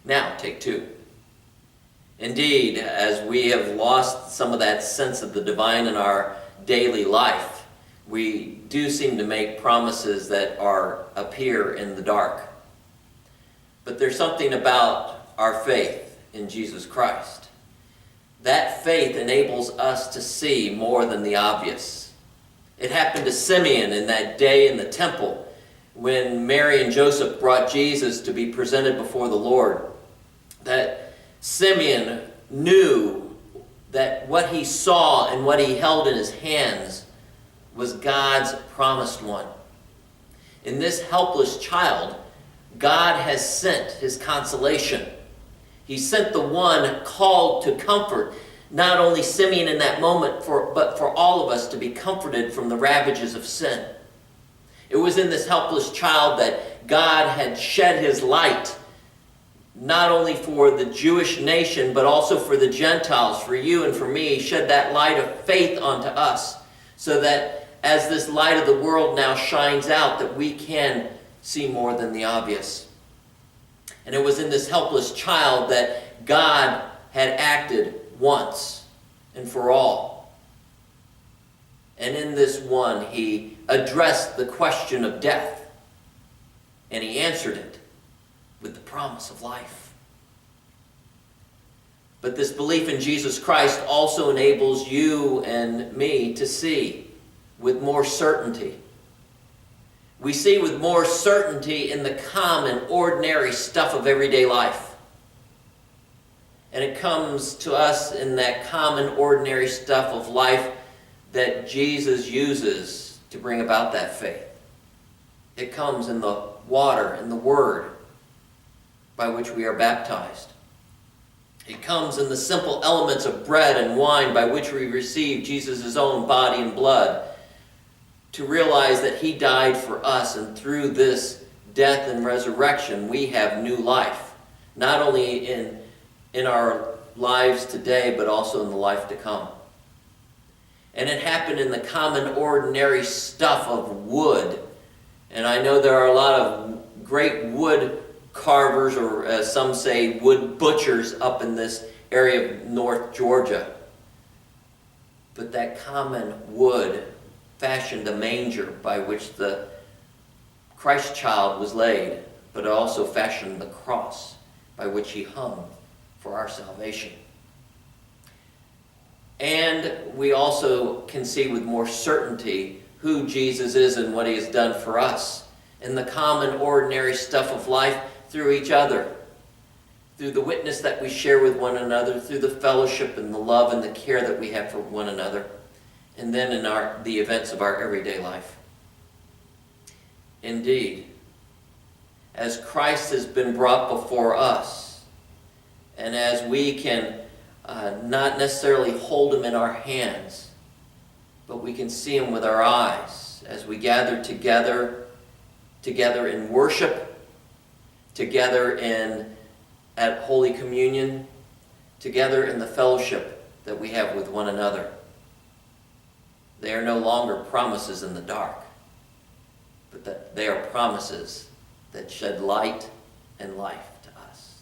Now, take two. Indeed, as we have lost some of that sense of the divine in our daily life, we do seem to make promises that appear in the dark. But there's something about our faith in Jesus Christ. That faith enables us to see more than the obvious. It happened to Simeon in that day in the temple when Mary and Joseph brought Jesus to be presented before the Lord. That Simeon knew that what he saw and what he held in his hands was God's promised one. In this helpless child, God has sent his consolation. He sent the one called to comfort not only Simeon in that moment, but for all of us to be comforted from the ravages of sin. It was in this helpless child that God had shed his light, not only for the Jewish nation, but also for the Gentiles, for you and for me. He shed that light of faith onto us, so that as this light of the world now shines out, that we can see more than the obvious. And it was in this helpless child that God had acted once and for all. And in this one, he addressed the question of death, and he answered it with the promise of life. But this belief in Jesus Christ also enables you and me to see with more certainty. We see with more certainty in the common, ordinary stuff of everyday life. And it comes to us in that common, ordinary stuff of life that Jesus uses to bring about that faith. It comes in the water and the Word by which we are baptized. It comes in the simple elements of bread and wine by which we receive Jesus' own body and blood, to realize that he died for us, and through this death and resurrection we have new life, not only in our lives today, but also in the life to come. And it happened in the common, ordinary stuff of wood. And I know there are a lot of great wood carvers, or as some say, wood butchers up in this area of North Georgia. But that common wood fashioned a manger by which the Christ child was laid, but it also fashioned the cross by which he hung for our salvation. And we also can see with more certainty who Jesus is and what he has done for us in the common, ordinary stuff of life, through each other, through the witness that we share with one another, through the fellowship and the love and the care that we have for one another, and then in the events of our everyday life. Indeed, as Christ has been brought before us, and as we can not necessarily hold him in our hands, but we can see him with our eyes as we gather together in worship, together at Holy Communion, together in the fellowship that we have with one another. They are no longer promises in the dark, but that they are promises that shed light and life to us.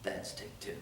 That's take two.